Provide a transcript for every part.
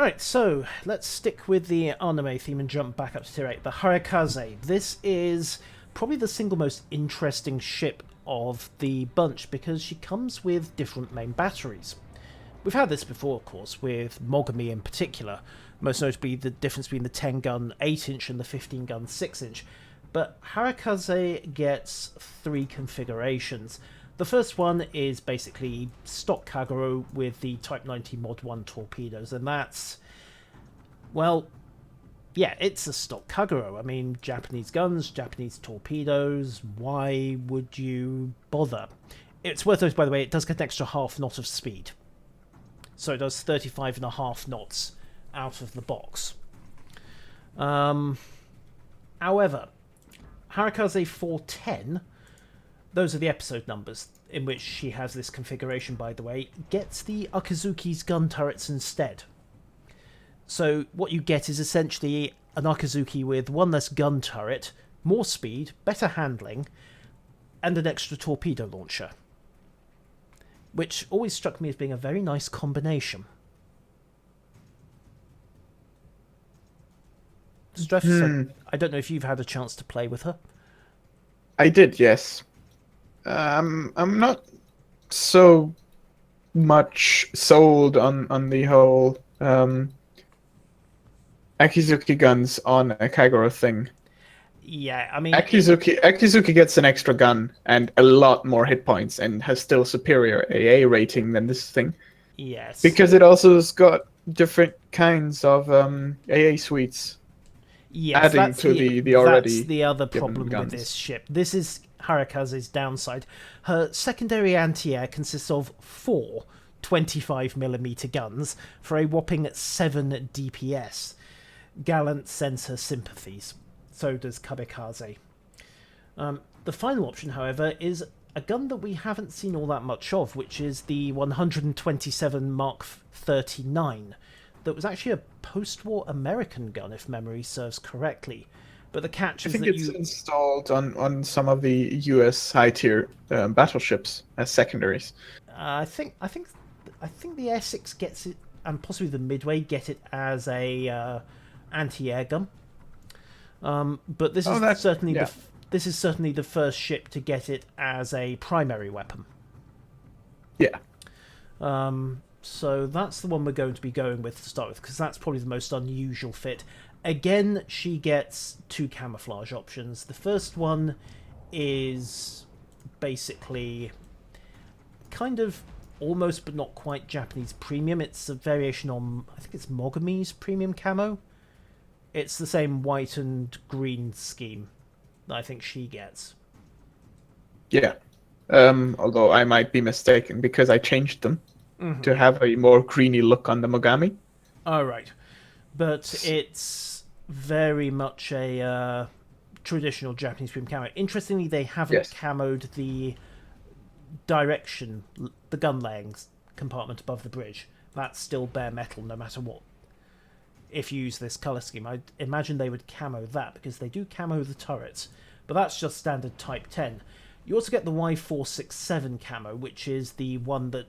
Right, so let's stick with the anime theme and jump back up to tier 8. The Harekaze. This is probably the single most interesting ship of the bunch because she comes with different main batteries. We've had this before, of course, with Mogami in particular, most notably the difference between the 10-gun 8-inch and the 15-gun 6-inch. But Harekaze gets three configurations. The first one is basically stock Kagero with the Type 90 Mod 1 torpedoes, and that's, well, yeah, it's a stock Kagero. I mean, Japanese guns, Japanese torpedoes, why would you bother? It's worth noting, by the way, it does get an extra half knot of speed. So it does 35.5 knots out of the box. However, Harekaze 410, those are the episode numbers in which she has this configuration, by the way, gets the Akizuki's gun turrets instead. So what you get is essentially an Akizuki with one less gun turret, more speed, better handling, and an extra torpedo launcher. Which always struck me as being a very nice combination. Streff, I don't know if you've had a chance to play with her. I did, yes. I'm not so much sold on the whole Akizuki guns on a Kagero thing. Yeah, I mean... Akizuki gets an extra gun and a lot more hit points and has still superior AA rating than this thing. Yes. Because it also has got different kinds of AA suites. Yes, adding to the already that's the other problem guns. with this ship. This is Harekaze's downside. Her secondary anti-air consists of 4 25mm guns for a whopping 7 DPS. Gallant sends her sympathies. So does Kamikaze. The final option, however, is a gun that we haven't seen all that much of, which is the 127 Mark 39. That was actually a post-war American gun, if memory serves correctly. But the catch is that it's installed on some of the US high-tier battleships as secondaries. I think the Essex gets it, and possibly the Midway get it as a anti-air gun. But this is certainly the first ship to get it as a primary weapon. Yeah. So that's the one we're going to be going with to start with, because that's probably the most unusual fit. Again, she gets 2 camouflage options. The first one is basically kind of almost but not quite Japanese premium. It's a variation on, I think it's Mogami's premium camo. It's the same white and green scheme that I think she gets. Yeah. Although I might be mistaken because I changed them to have a more greeny look on the Mogami. Oh, right. But it's very much a traditional Japanese premium camo. Interestingly, they haven't camoed the direction, the gun laying compartment above the bridge. That's still bare metal no matter what. If you use this colour scheme, I'd imagine they would camo that, because they do camo the turrets. But that's just standard Type 10. You also get the Y467 camo, which is the one that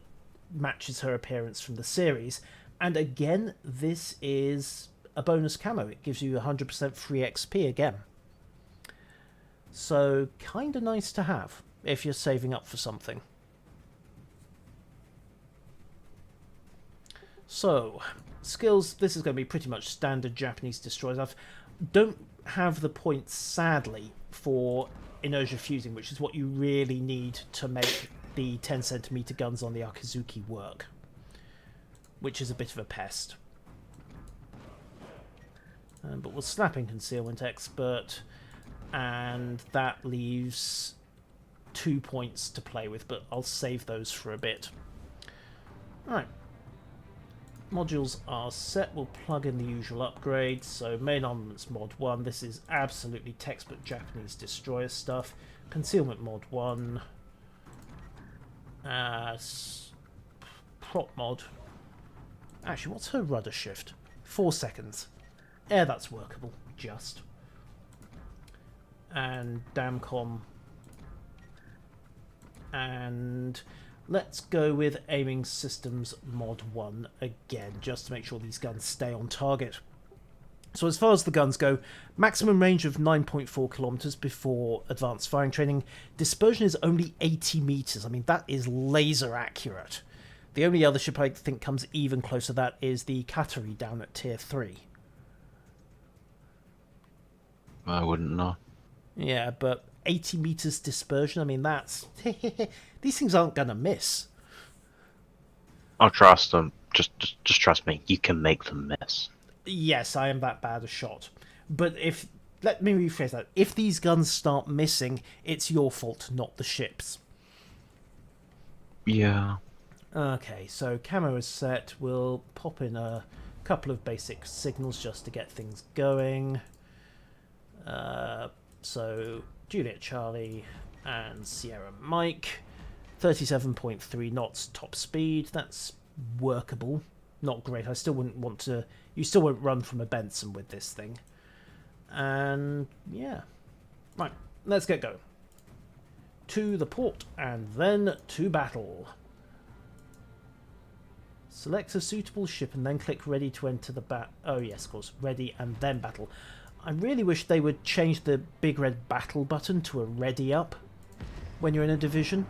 matches her appearance from the series. And again, this is a bonus camo. It gives you 100% free XP again. So, kinda nice to have, if you're saving up for something. So, skills, this is going to be pretty much standard Japanese destroyers. I don't have the points, sadly, for inertia fusing, which is what you really need to make the 10cm guns on the Akizuki work, which is a bit of a pest. But we'll snapping concealment expert, and that leaves 2 points to play with, but I'll save those for a bit. Alright. Modules are set. We'll plug in the usual upgrades. So main armaments mod 1. This is absolutely textbook Japanese destroyer stuff. Concealment mod 1. Prop mod. Actually, what's her rudder shift? 4 seconds. Yeah, that's workable. Just. And Damcom. And Let's go with Aiming Systems Mod 1 again, just to make sure these guns stay on target. So as far as the guns go, maximum range of 9.4 kilometers before advanced firing training. Dispersion is only 80 meters. I mean, that is laser accurate. The only other ship I think comes even close to that is the Kateri down at Tier 3. I wouldn't know. Yeah, but 80 meters dispersion, I mean, that's... These things aren't going to miss. I'll trust them. Just trust me. You can make them miss. Yes, I am that bad a shot. But if... Let me rephrase that. If these guns start missing, it's your fault, not the ship's. Yeah. Okay, so camo is set. We'll pop in a couple of basic signals just to get things going. So, Juliet Charlie and Sierra Mike. 37.3 knots top speed. That's workable. Not great. I still wouldn't want to... You still won't run from a Benson with this thing. And, yeah. Right, let's get going. To the port, and then to battle. Select a suitable ship and then click ready to enter the Oh yes, of course, ready and then battle. I really wish they would change the big red battle button to a ready up when you're in a division.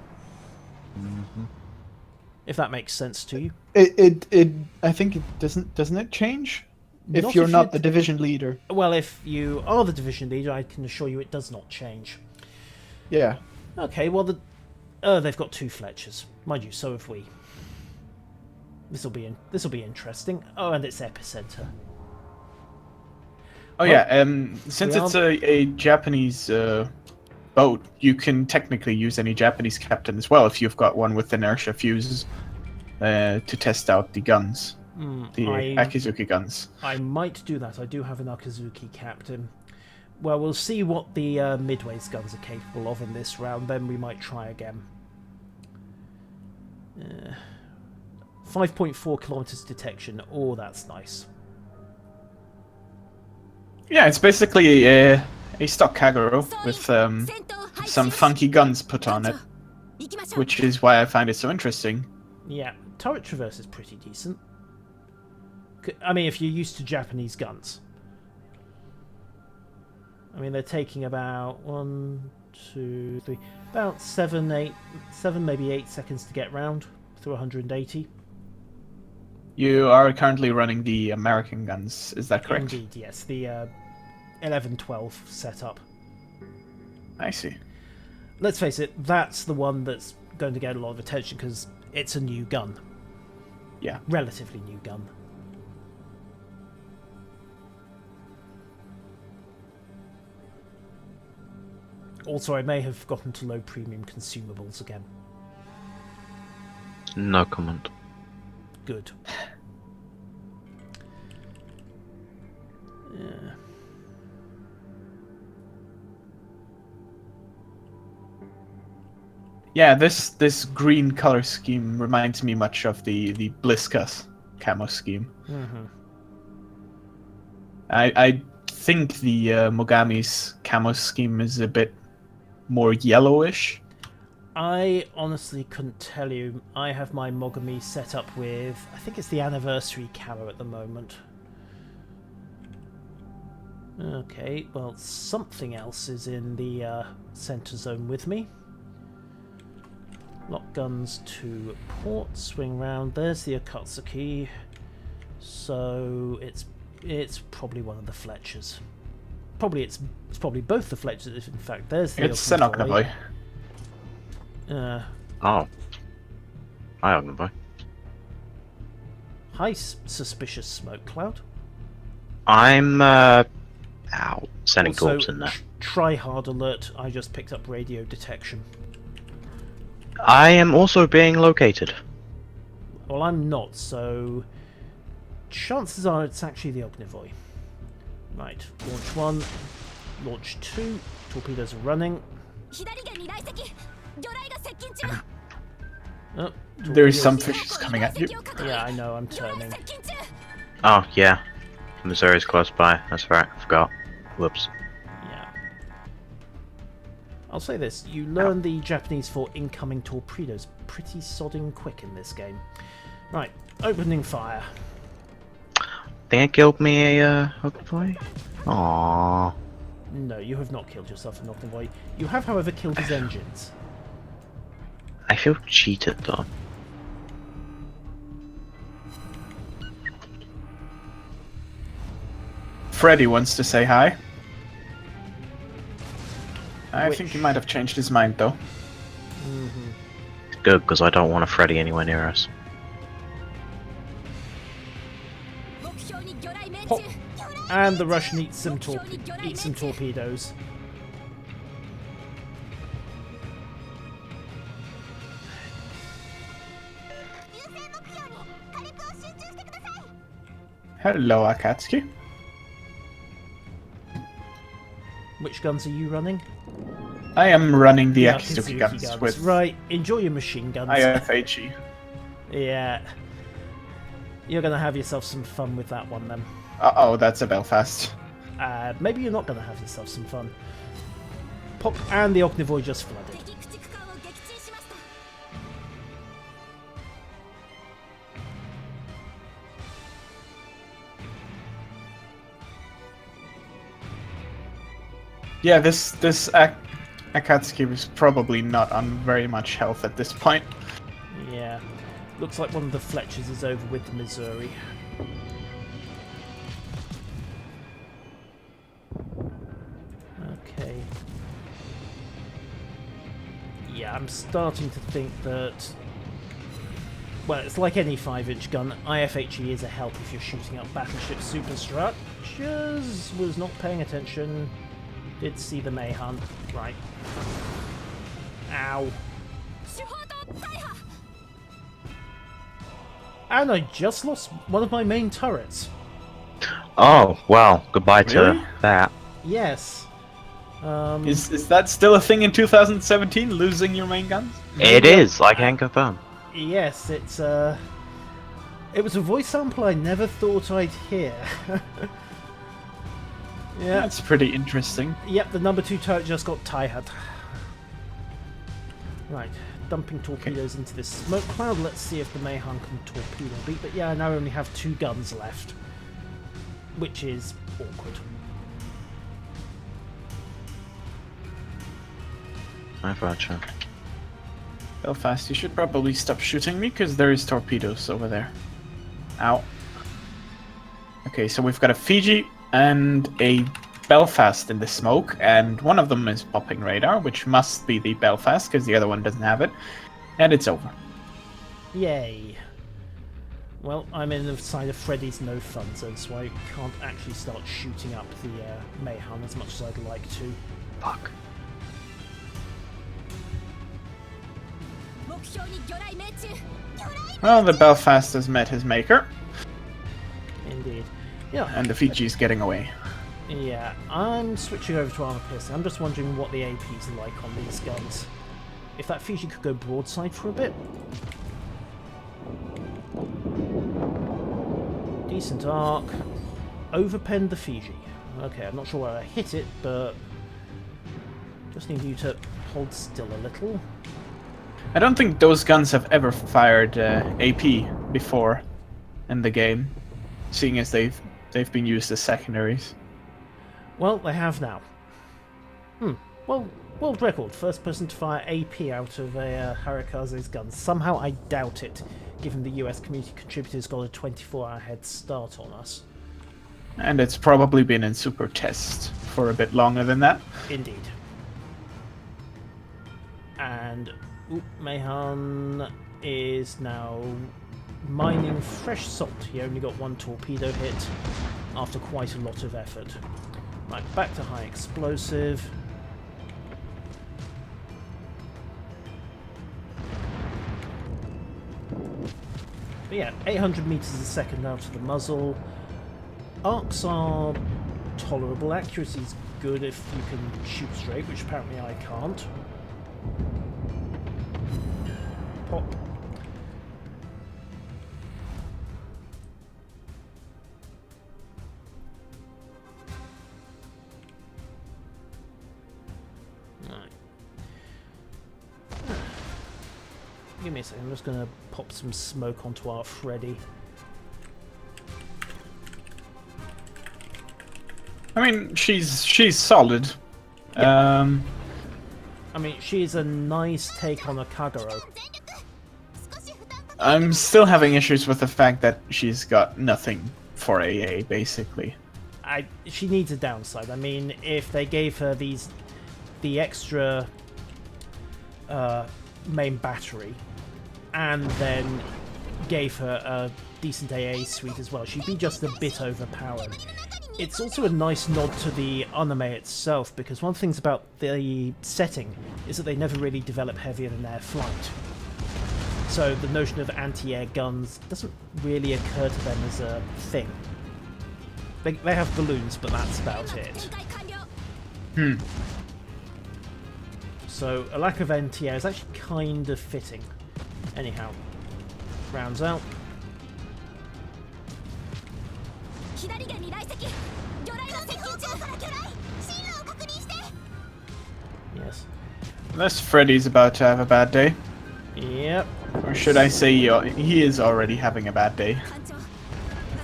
Mm-hmm. If that makes sense to you. I think it doesn't it change? If you're not the division leader. Well, if you are the division leader, I can assure you it does not change. Yeah. Okay, well, they've got 2 Fletchers. Mind you, so have we. This will be interesting. Oh, and it's epicenter. Oh yeah. Since it's a Japanese boat, you can technically use any Japanese captain as well if you've got one with inertia fuses to test out the guns, Akizuki guns. I might do that. I do have an Akizuki captain. Well, we'll see what the Midway's guns are capable of in this round. Then we might try again. 5.4 kilometers detection. Oh, that's nice. Yeah, it's basically a stock Kagero with some funky guns put on it, which is why I find it so interesting. Yeah, turret traverse is pretty decent. I mean, if you're used to Japanese guns. I mean, they're taking about 1, 2, 3, about 7, maybe 8 seconds to get round through 180. You are currently running the American guns, is that correct? Indeed, yes. The 11-12 setup. I see. Let's face it, that's the one that's going to get a lot of attention because it's a new gun. Yeah. Relatively new gun. Also, I may have gotten to low premium consumables again. No comment. Good. Yeah. Yeah, this green color scheme reminds me much of the Bliskas camo scheme. Mm-hmm. I think the Mogami's camo scheme is a bit more yellowish. I honestly couldn't tell you. I have my Mogami set up with, I think it's the anniversary camo at the moment. Okay, well, something else is in the center zone with me. Lock guns to port, swing round. There's the Akatsuki. So it's probably one of the Fletchers. It's probably both the Fletchers. In fact, there's the. It's an Ognaboy. Oh. Hi, Ognaboy. Hi, suspicious smoke cloud. I'm sending Also, torps in there. Try hard alert. I just picked up radio detection. I am also being located. Well, I'm not, so chances are it's actually the Ognivoy. Right, launch 1, launch 2, torpedoes are running. Oh, There's some fishes coming at you. Yeah, I know, I'm turning. Oh, yeah. Missouri's close by. That's right, I forgot. Whoops. Yeah. I'll say this, you learn the Japanese for incoming torpedoes pretty sodding quick in this game. Right, opening fire. Think I killed me a Okavoy? Aww. No, you have not killed yourself in Okavoy. You have, however, killed his engines. I feel cheated though. Freddy wants to say hi. I think he might have changed his mind though. It's good, because I don't want a Freddy anywhere near us. Pop. And the Russian eats some torpedoes. Hello, Akatsuki. Which guns are you running? I am running the Yeah, Akizuki guns with Right, enjoy your machine guns. IFHE. Yeah. You're gonna have yourself some fun with that one then. Uh-oh, that's a Belfast. Maybe you're not gonna have yourself some fun. Pop, and the Ognivoy just flooded. Yeah, this Akatsuki was probably not on very much health at this point. Yeah. Looks like one of the Fletchers is over with the Missouri. Okay. Yeah, I'm starting to think that... Well, it's like any 5-inch gun. IFHE is a help if you're shooting up battleship superstructures. Was not paying attention. Did see the Mayhan. Right. Ow. And I just lost one of my main turrets. Oh, well, goodbye Really? to that. Yes. Is that still a thing in 2017? Losing your main guns? It is, I can confirm. Yes, it was a voice sample I never thought I'd hear. Yeah. That's pretty interesting. Yep, the number 2 turret just got tired. Right, dumping torpedoes into this smoke cloud. Let's see if the Mayhan can torpedo beat. But yeah, I now only have 2 guns left, which is awkward. I gotcha. Belfast, you should probably stop shooting me because there is torpedoes over there. Ow. Okay, so we've got a Fiji and a Belfast in the smoke, and one of them is popping radar, which must be the Belfast because the other one doesn't have it, and it's over. Yay. Well, I'm in the side of Freddy's no fun zone, so I can't actually start shooting up the Mayhan as much as I'd like to. Fuck. Well, the Belfast has met his maker, Indeed. Yeah. and the Fiji's getting away. Yeah, I'm switching over to armor piercing. I'm just wondering what the APs are like on these guns. If that Fiji could go broadside for a bit. Decent arc. Overpenned the Fiji. Okay, I'm not sure where I hit it, but just need you to hold still a little. I don't think those guns have ever fired AP before in the game, seeing as they've been used as secondaries. Well, they have now. Well, world record. First person to fire AP out of a Harekaze's gun. Somehow I doubt it, given the US community contributors got a 24-hour head start on us. And it's probably been in super test for a bit longer than that. Indeed. And Mayhan is now mining fresh salt. He only got 1 torpedo hit after quite a lot of effort. Right, back to high explosive. But yeah, 800 meters a second out of the muzzle. Arcs are tolerable. Accuracy is good if you can shoot straight, which apparently I can't. Pop. Right. Give me a second. I'm just going to pop some smoke onto our Freddy. I mean, she's solid. Yeah. I mean, she's a nice take on a Kagero. I'm still having issues with the fact that she's got nothing for AA, basically. She needs a downside. I mean, if they gave her the extra main battery, and then gave her a decent AA suite as well, she'd be just a bit overpowered. It's also a nice nod to the anime itself, because one of the things about the setting is that they never really develop heavier than air flight. So the notion of anti-air guns doesn't really occur to them as a thing. They have balloons, but that's about it. So a lack of anti-air is actually kind of fitting. Anyhow, rounds out. Yes. Unless Freddy's about to have a bad day. Yep. Or should I say he is already having a bad day?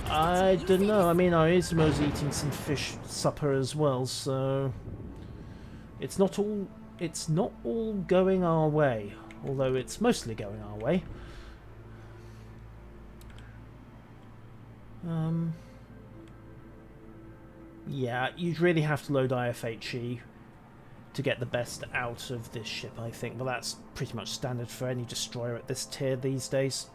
I don't know. I mean, our Izumo's eating some fish supper as well, so it's not all going our way. Although it's mostly going our way. Yeah, you'd really have to load IFHE to get the best out of this ship, I think. But that's pretty much standard for any destroyer at this tier these days.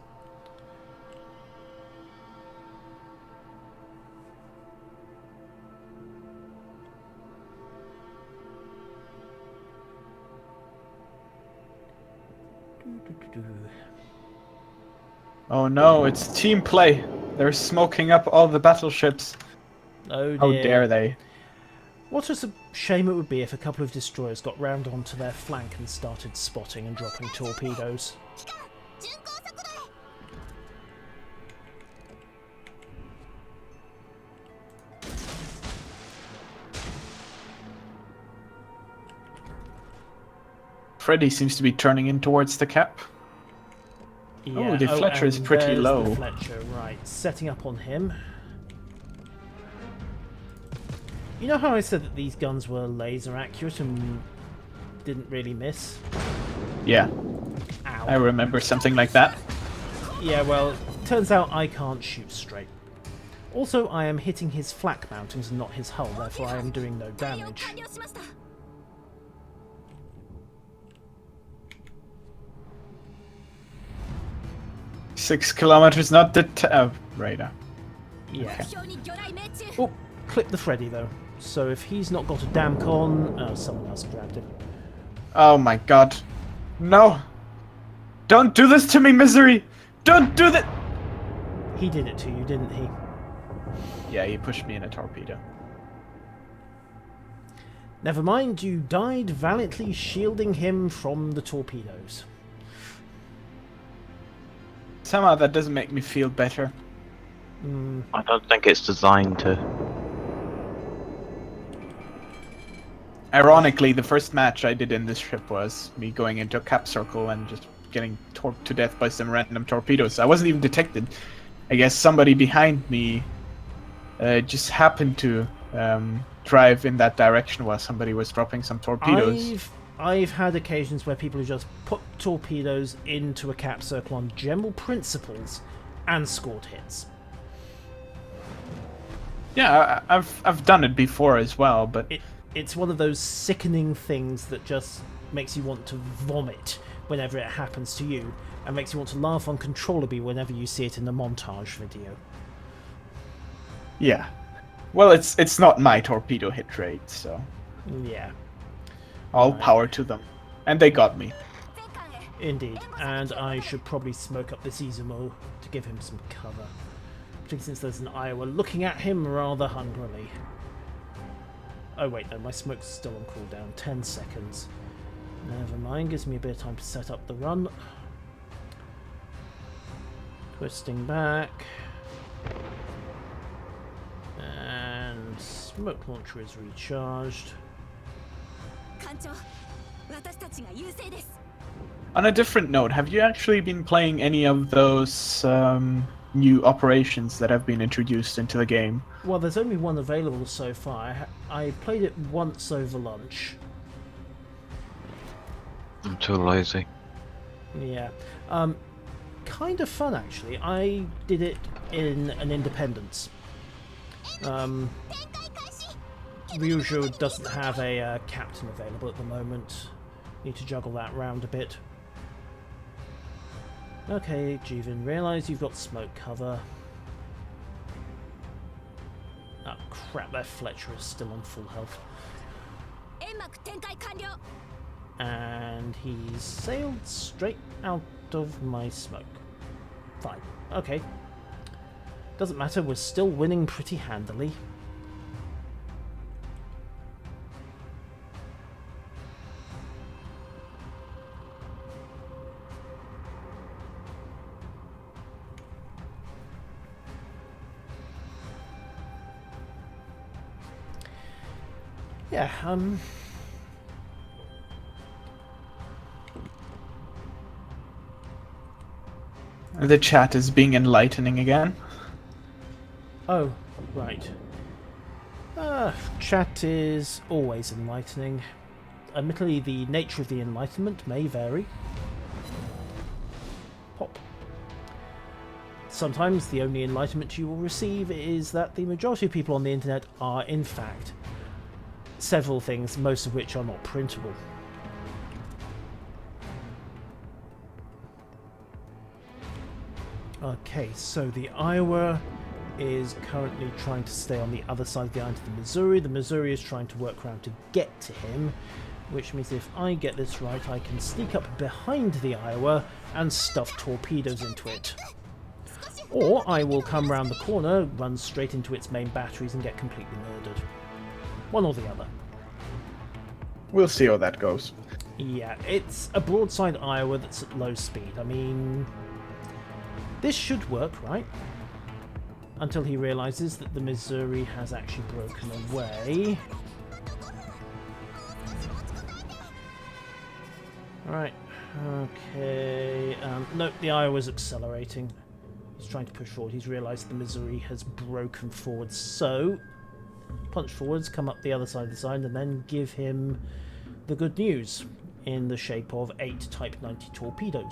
Oh no, it's team play. They're smoking up all the battleships. Oh dear. How dare they? What a shame it would be if a couple of destroyers got round onto their flank and started spotting and dropping torpedoes. Freddy seems to be turning in towards the cap. Yeah. Oh, the Fletcher is pretty there's low. The Fletcher, right. Setting up on him. You know how I said that these guns were laser accurate and didn't really miss? Yeah. Ow. I remember something like that. Yeah, well, turns out I can't shoot straight. Also, I am hitting his flak mountings and not his hull, therefore I am doing no damage. 6 kilometers, not the radar. Yeah. Okay. Oh, clip the Freddy though. So if he's not got a damn con, oh, someone else grabbed him. Oh my god. No! Don't do this to me, misery! Don't do that! He did it to you, didn't he? Yeah, he pushed me in a torpedo. Never mind, you died valiantly shielding him from the torpedoes. Somehow that doesn't make me feel better. I don't think it's designed to. Ironically, the first match I did in this ship was me going into a cap circle and just getting torqued to death by some random torpedoes. I wasn't even detected. I guess somebody behind me just happened to drive in that direction while somebody was dropping some torpedoes. I've had occasions where people have just put torpedoes into a cap circle on general principles and scored hits. Yeah, I've done it before as well, but it's one of those sickening things that just makes you want to vomit whenever it happens to you, and makes you want to laugh uncontrollably whenever you see it in a montage video. yeah. Well, it's not my torpedo hit rate, so Yeah. all power to them. And they got me. Indeed, and I should probably smoke up this Izumo to give him some cover. Particularly since there's an Iowa looking at him rather hungrily. Oh wait, no, my smoke's still on cooldown. 10 seconds. Never mind, gives me a bit of time to set up the run. Twisting back. And smoke launcher is recharged. On a different note, have you actually been playing any of those new operations that have been introduced into the game? Well, there's only one available so far. I played it once over lunch. I'm too lazy. Yeah. Kind of fun, actually. I did it in an independence. Ryujo doesn't have a captain available at the moment. Need to juggle that round a bit. Okay, Jivin, realise you've got smoke cover. Oh crap, that Fletcher is still on full health. And he's sailed straight out of my smoke. Fine. Okay. Doesn't matter, we're still winning pretty handily. Yeah, The chat is being enlightening again. oh, right. Chat is always enlightening. Admittedly, the nature of the enlightenment may vary. Pop. Sometimes the only enlightenment you will receive is that the majority of people on the internet are, in fact, several things, most of which are not printable. Okay, so the Iowa is currently trying to stay on the other side of the island of the Missouri. The Missouri is trying to work around to get to him, which means if I get this right, I can sneak up behind the Iowa and stuff torpedoes into it. Or I will come round the corner, run straight into its main batteries and get completely murdered. One or the other. We'll see how that goes. Yeah, it's a broadside Iowa that's at low speed. I mean, this should work, right? Until he realizes that the Missouri has actually broken away. Alright, okay. Nope, the Iowa's accelerating. He's trying to push forward. He's realized the Missouri has broken forward, so punch forwards, come up the other side of the sign, and then give him the good news in the shape of 8 Type 90 torpedoes.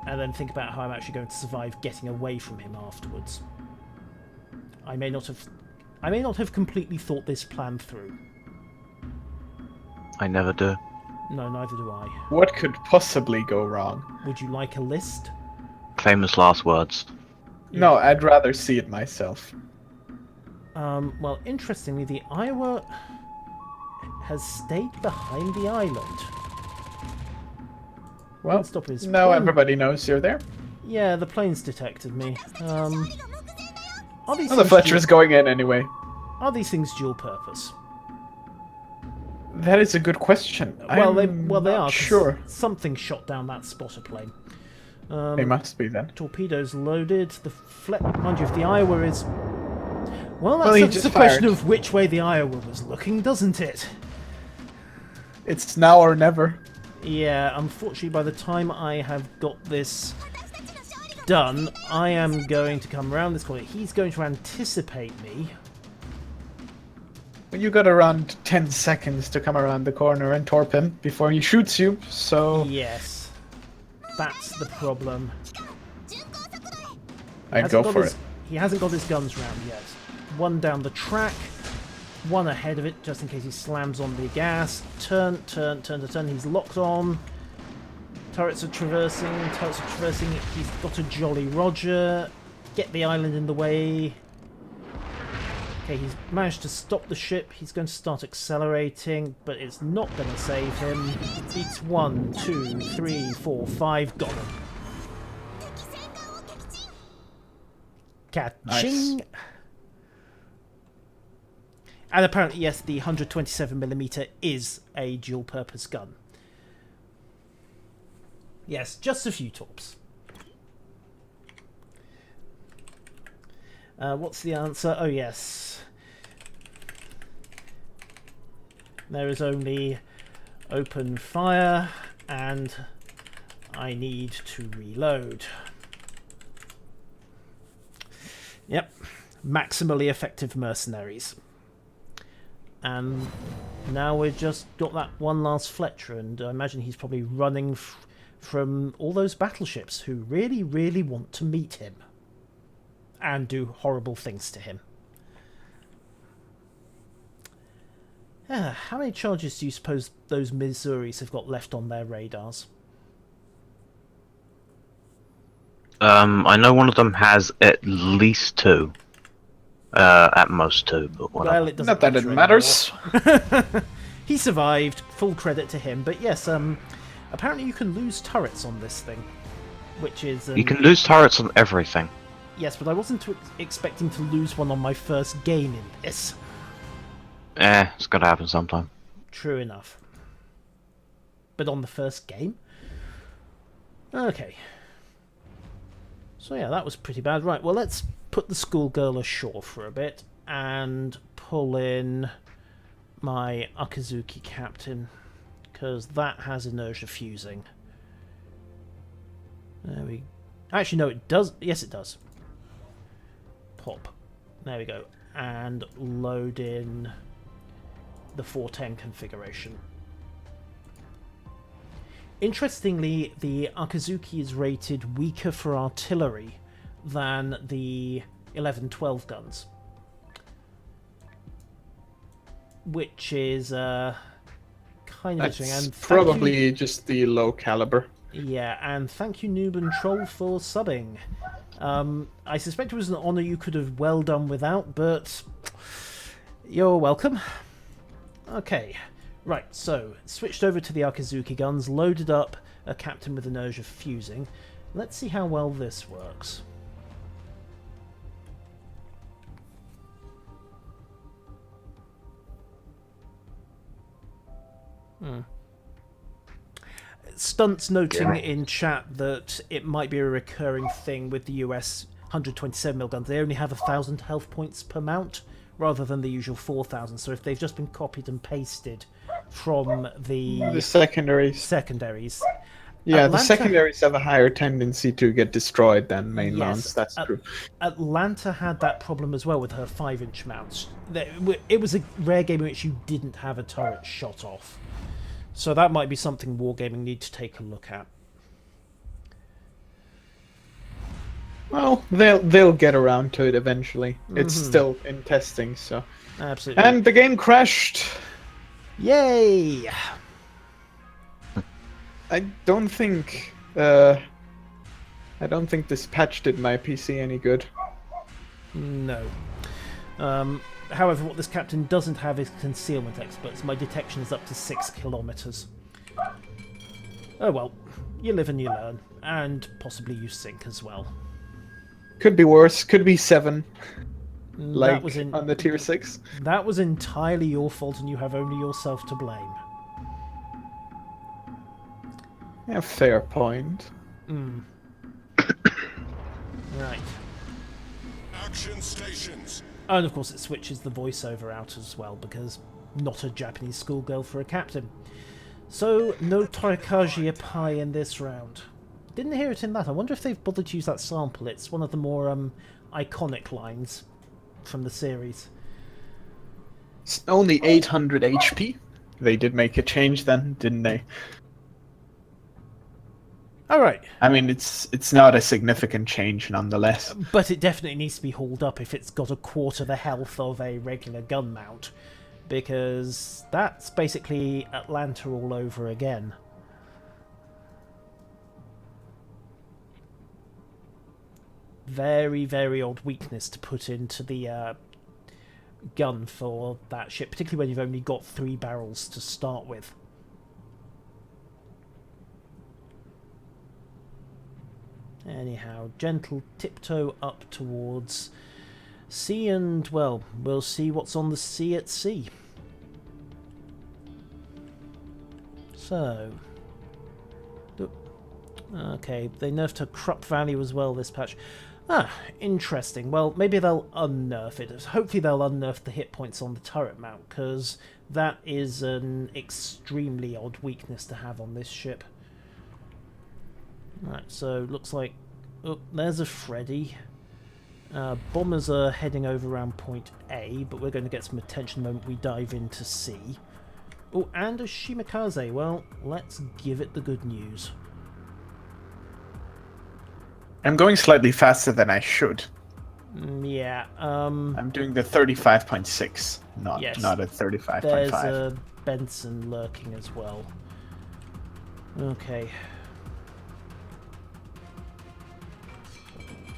And then think about how I'm actually going to survive getting away from him afterwards. I may not have completely thought this plan through. I never do. No, neither do I. What could possibly go wrong? Would you like a list? Famous last words. No, I'd rather see it myself. Well, interestingly, the Iowa has stayed behind the island. Well, Stop his now plane. everybody knows you're there. Yeah, the plane's detected me. Are these Well, the things Fletcher is going in anyway. Are these things dual purpose? That is a good question. Well, they not are. 'Cause sure. Something shot down that spotter plane. They must be then. Torpedoes loaded. Mind you, if the Iowa is... Well, Well, he that's just the question fired. of which way the Iowa was looking, doesn't it? It's now or never. Yeah, unfortunately, by the time I have got this done, I am going to come around this corner. He's going to anticipate me. You got around 10 seconds to come around the corner and torp him before he shoots you, so Yes. That's the problem. I'd go for it. He hasn't got his guns round yet. One down the track, one ahead of it, just in case he slams on the gas. Turn. He's locked on. Turrets are traversing. He's got a Jolly Roger. Get the island in the way. Okay, he's managed to stop the ship. He's going to start accelerating, but it's not going to save him. It's 1, 2, 3, 4, 5. Got him. Ka-ching! Nice. And apparently, yes, the 127mm is a dual-purpose gun. Yes, just a few torps. What's the answer? Oh, yes. There is only open fire And I need to reload. Yep. Maximally effective mercenaries. And now we've just got that one last Fletcher, and I imagine he's probably running from all those battleships who really, really want to meet him. And do horrible things to him. How many charges do you suppose those Missouris have got left on their radars? I know one of them has at least 2. At most 2, but whatever. Well, it doesn't Not that it matters. He survived, full credit to him. But yes, apparently you can lose turrets on this thing, which is... You can lose turrets on everything. Yes, but I wasn't expecting to lose one on my first game in this. It's gotta happen sometime. True enough. But on the first game? Okay. So yeah, that was pretty bad. Right, well, let's put the schoolgirl ashore for a bit and pull in my Akizuki captain, because that has inertia fusing. There we... Actually, no, it does. Yes, it does. Pop. There we go. And load in the 410 configuration. Interestingly, the Akizuki is rated weaker for artillery than the 11-12 guns, which is kind of interesting. And probably just the low caliber. Yeah, and thank you, Noob and Troll, for subbing. I suspect it was an honour you could have well done without, but you're welcome. Okay, right, so switched over to the Akizuki guns, loaded up a captain with inertia fusing. Let's see how well this works. Stunts noting in chat that it might be a recurring thing with the US 127mm guns. They only have 1,000 health points per mount rather than the usual 4,000. So if they've just been copied and pasted from the secondaries. Yeah, the secondaries have a higher tendency to get destroyed than main mounts. That's true. Atlanta had that problem as well with her 5-inch mounts. It was a rare game in which you didn't have a turret shot off. So that might be something Wargaming need to take a look at. Well, they'll get around to it eventually. It's still in testing, so. Absolutely. And the game crashed. Yay! I don't think this patch did my PC any good. No. However, what this captain doesn't have is concealment experts. My detection is up to 6 kilometers. Oh well, you live and you learn, and possibly you sink as well. Could be worse. Could be 7. Like That was on the tier 6. That was entirely your fault, and you have only yourself to blame. Yeah, fair point. Right. Action stations. And of course it switches the voiceover out as well, because not a Japanese schoolgirl for a captain. So, no Harekaze pie in this round. Didn't hear it in that. I wonder if they've bothered to use that sample. It's one of the more iconic lines from the series. It's only 800 HP. They did make a change then, didn't they? Alright. I mean, it's not a significant change nonetheless. But it definitely needs to be hauled up if it's got a quarter the health of a regular gun mount. Because that's basically Atlanta all over again. Very, very odd weakness to put into the gun for that ship, particularly when you've only got 3 barrels to start with. Anyhow, gentle tiptoe up towards sea, and, well, we'll see what's on the sea at sea. So... okay, they nerfed her crop value as well this patch. Ah, interesting. Well, maybe they'll unnerf it. Hopefully they'll unnerf the hit points on the turret mount, because that is an extremely odd weakness to have on this ship. Right, so looks like... Oh, there's a Freddy. Bombers are heading over around point A, but we're going to get some attention the moment we dive into C. Oh, and a Shimakaze. Well, let's give it the good news. I'm going slightly faster than I should. Yeah, I'm doing the 35.6, not yes. at 35.5. There's a Benson lurking as well. Okay.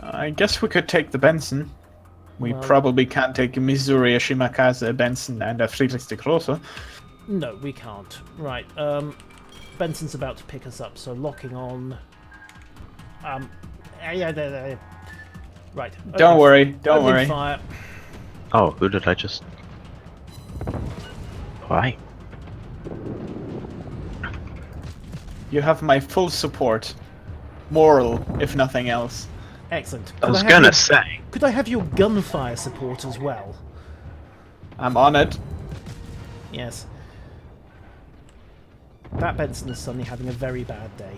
I guess we could take the Benson. We Well, probably can't take a Missouri, a Shimakaze, a Benson, and a 360 Closer. no, we can't. Right, Benson's about to pick us up, so locking on... yeah. Right. Don't worry, don't open worry. Fire. Oh, who did I just... Why? You have my full support. Moral, if nothing else. Excellent. I was have gonna your- say. Could I have your gunfire support as well? I'm on it. Yes. That Benson is suddenly having a very bad day.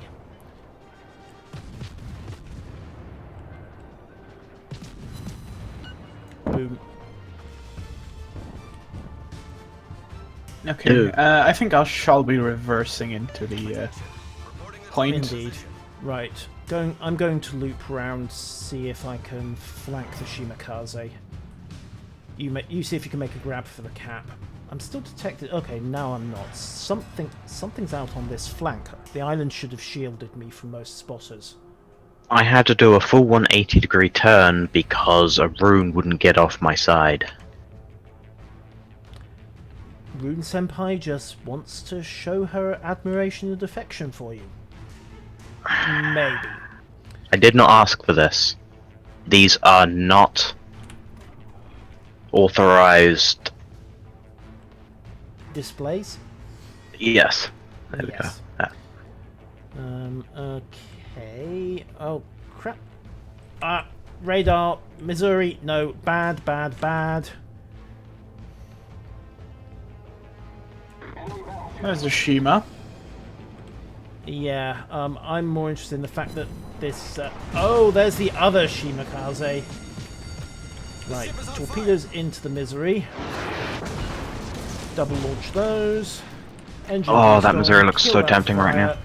Boom. Okay, Dude. I think I shall be reversing into the point. Indeed. Right. I'm going to loop round, see if I can flank the Shimakaze. You see if you can make a grab for the cap. I'm still detected. Okay, now I'm not. Something's out on this flank. The island should have shielded me from most spotters. I had to do a full 180-degree turn because a rune wouldn't get off my side. Rune Senpai just wants to show her admiration and affection for you. Maybe. I did not ask for this. These are not authorized. Displays? Yes. There Yes. we go. Okay. Oh, crap. Radar. Missouri. No. Bad. There's a Shima. Yeah, I'm more interested in the fact that this... oh, there's the other Shimakaze. Right, torpedoes into the Misery. Double launch those. Engine Oh, that boost Missouri on, looks kill so that tempting right fire. now.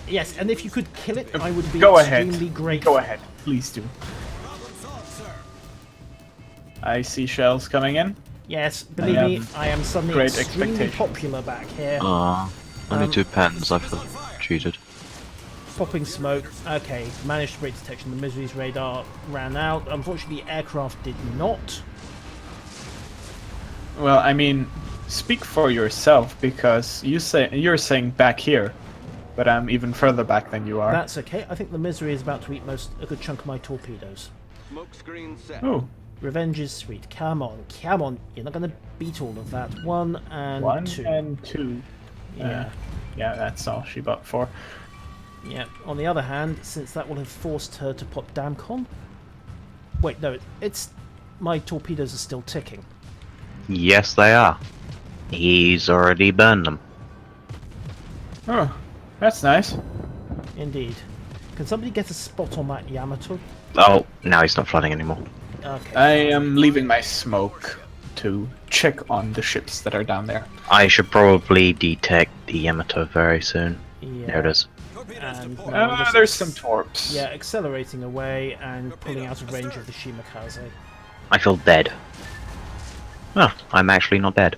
Yes, and if you could kill it, I would be Go ahead. extremely grateful. Go ahead, please do. I see shells coming in. Yes, believe I me, have I am suddenly great extremely expectations. popular back here. Only 2 pens, I feel cheated. Popping smoke. Okay, managed to break detection. The Misery's radar ran out. Unfortunately, the aircraft did not. Well, I mean, speak for yourself because you're saying back here, but I'm even further back than you are. That's okay. I think the Misery is about to eat a good chunk of my torpedoes. Smoke screen set. Oh, Revenge is sweet. Come on. You're not going to beat all of that. 1 and 1 2. and 2. Yeah. Yeah, that's all she bought for. Yeah. On the other hand, since that will have forced her to pop Damcon... Wait, no. It's... My torpedoes are still ticking. Yes, they are. He's already burned them. Oh, that's nice. Indeed. Can somebody get a spot on that Yamato? Oh, now he's not flooding anymore. Okay. I am leaving my smoke to check on the ships that are down there. I should probably detect the Yamato very soon. Yeah. There it is. And now this There's is- some torps. Yeah, accelerating away and pulling out of range of the Shimakaze. I feel dead. Oh, I'm actually not dead.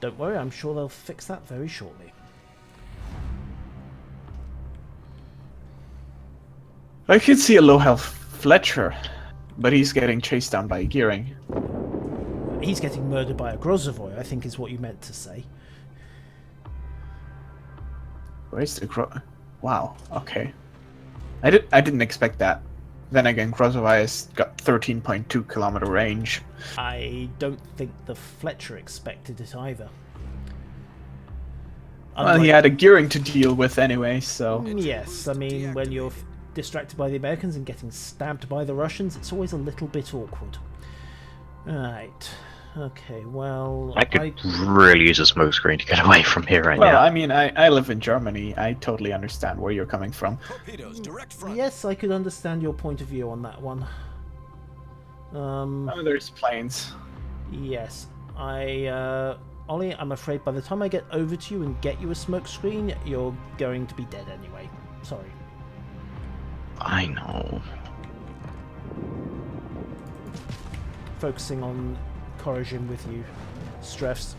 Don't worry, I'm sure they'll fix that very shortly. I could see a low health Fletcher, but he's getting chased down by a Gearing. He's getting murdered by a Grozovoy, I think is what you meant to say. Where's the Wow, okay. I didn't expect that. Then again, Grozovai has got 13.2 kilometer range. I don't think the Fletcher expected it either. Well, he had a Gearing to deal with anyway, so... Yes, I mean, when you're distracted by the Americans and getting stabbed by the Russians, it's always a little bit awkward. Right. Okay, well, I could really use a smoke screen to get away from here right Well, now. I mean, I live in Germany. I totally understand where you're coming from. Torpedoes, direct front. Yes, I could understand your point of view on that one. Oh, there's planes. Yes, Ollie, I'm afraid by the time I get over to you and get you a smoke screen, you're going to be dead anyway. Sorry. I know. Focusing on Korojin with you, Strefs.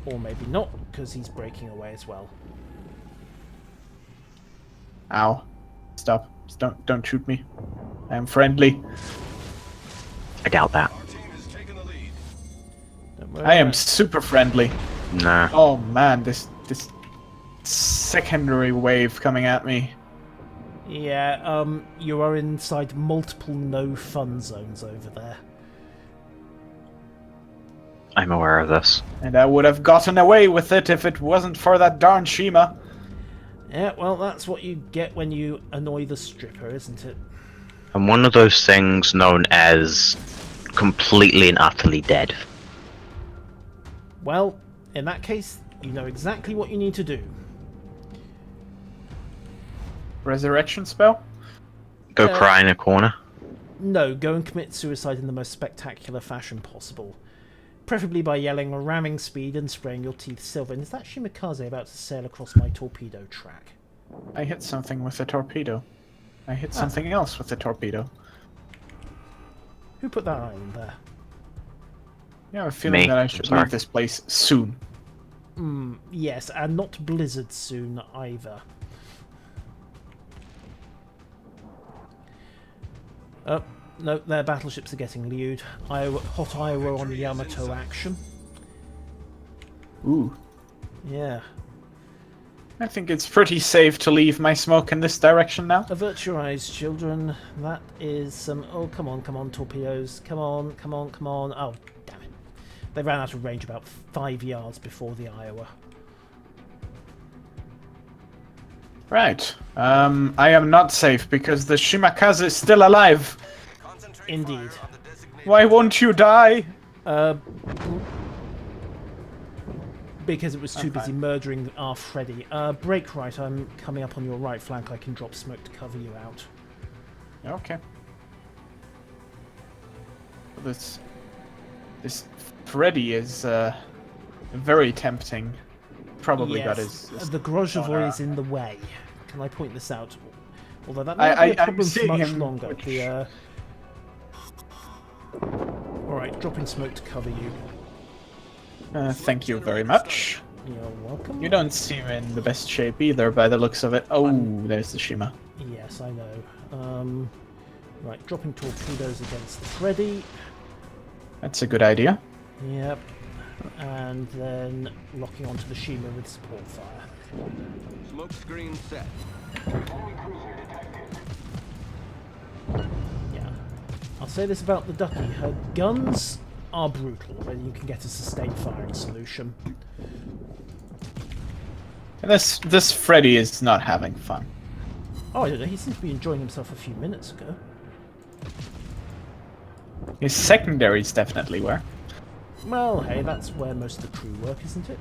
Or maybe not, because he's breaking away as well. Ow. Stop. Don't shoot me. I'm friendly. I doubt that. Our team has taken the lead. Don't worry I am about it. super friendly. Nah. Oh man, this secondary wave coming at me. Yeah, you are inside multiple no-fun zones over there. I'm aware of this. And I would have gotten away with it if it wasn't for that darn Shima. Yeah, well, that's what you get when you annoy the stripper, isn't it? And one of those things known as completely and utterly dead. Well, in that case, you know exactly what you need to do. Resurrection spell? Go cry in a corner. No, go and commit suicide in the most spectacular fashion possible. Preferably by yelling a ramming speed and spraying your teeth silver. And is that Shimakaze about to sail across my torpedo track? I hit something with a torpedo. I hit something else with a torpedo. Who put that island there? Yeah, I have a feeling Me. that I I'm should sorry. leave this place soon. Yes, and not Blizzard soon either. Oh, no, their battleships are getting lewd. Hot Iowa on Yamato action. Ooh. Yeah. I think it's pretty safe to leave my smoke in this direction now. Avert your eyes, children. That is some... Oh, come on, torpedoes. Come on. Oh, damn it. They ran out of range about 5 yards before the Iowa. Right. I am not safe because the Shimakaze is still alive. Concentrate Indeed. fire on the designated Why won't you die? Because it was too busy murdering our Freddy. Break right, I'm coming up on your right flank. I can drop smoke to cover you out. Okay. This Freddy is very tempting. Probably got his the Grozhevoi is in the way. Can I point this out? Although that may not be a I'm problem for seeing much him, longer. which- Alright, dropping smoke to cover you. Thank you very much. You're welcome. You don't seem in the best shape either by the looks of it. Oh, there's the Shima. Yes, I know. Right, dropping torpedoes against the Freddy. That's a good idea. Yep. And then locking onto the Shima with support fire. Smoke screen set. Yeah. I'll say this about the Ducky. Her guns are brutal, but you can get a sustained firing solution. And this Freddy is not having fun. Oh, I don't know. He seems to be enjoying himself a few minutes ago. His secondaries definitely were. Well, hey, that's where most of the crew work, isn't it?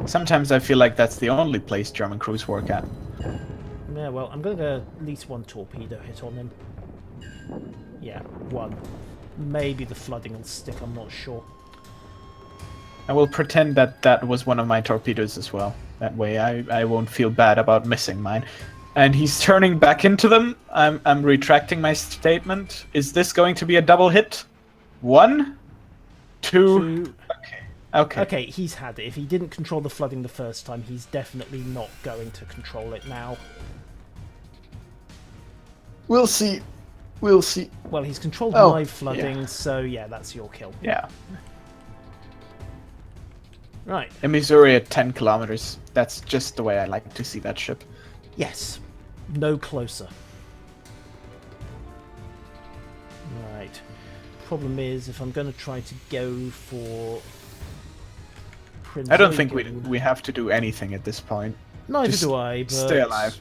Sometimes I feel like that's the only place German crews work at. Yeah, well, I'm going to get at least one torpedo hit on him. Yeah, one. Maybe the flooding will stick, I'm not sure. I will pretend that that was one of my torpedoes as well. That way I won't feel bad about missing mine. And he's turning back into them. I'm retracting my statement. Is this going to be a double hit? 1, 2... Okay. Okay, he's had it. If he didn't control the flooding the first time, he's definitely not going to control it now. We'll see. We'll see. Well, he's controlled Oh, my flooding, yeah. so yeah, that's your kill. Yeah. Right. In Missouri at 10 kilometers. That's just the way I like to see that ship. Yes. No closer. Right. Problem is, if I'm going to try to go for... Prince I don't think Eugen- we have to do anything at this point. Neither just do I, but... stay alive.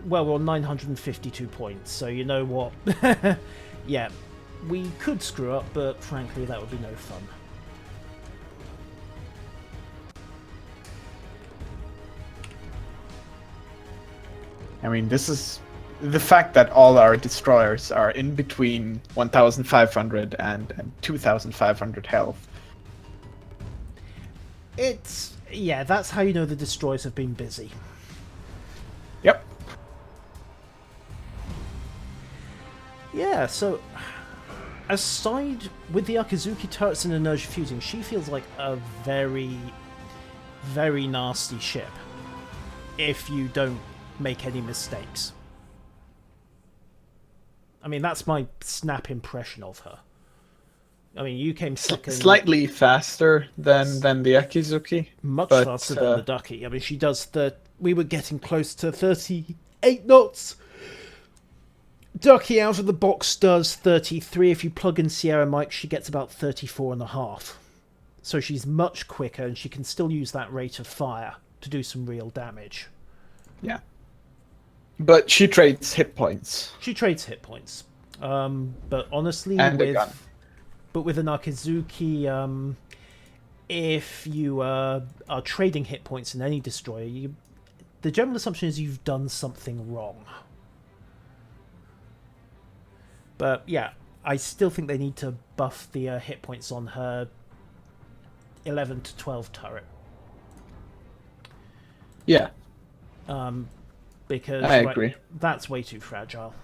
well, we're on 952 points, so you know what? Yeah, we could screw up, but frankly, that would be no fun. I mean, this is the fact that all our destroyers are in between 1,500 and 2,500 health. Yeah, that's how you know the destroyers have been busy. Yep. Yeah, so aside with the Akizuki turrets and inertia fusing, she feels like a very, very nasty ship if you don't make any mistakes. I mean, that's my snap impression of her. I mean, you came second. Slightly faster than the Akizuki. Much but, faster than the Ducky. I mean, she does we were getting close to 38 knots. Ducky out of the box does 33. If you plug in Sierra Mike, she gets about 34.5. So she's much quicker, and she can still use that rate of fire to do some real damage. Yeah. But she trades hit points. She trades hit points. But honestly, And a gun. But with an Akizuki, if you are trading hit points in any destroyer, the general assumption is you've done something wrong. But yeah, I still think they need to buff the hit points on her 11 to 12 turret. Yeah. Because I agree. that's way too fragile.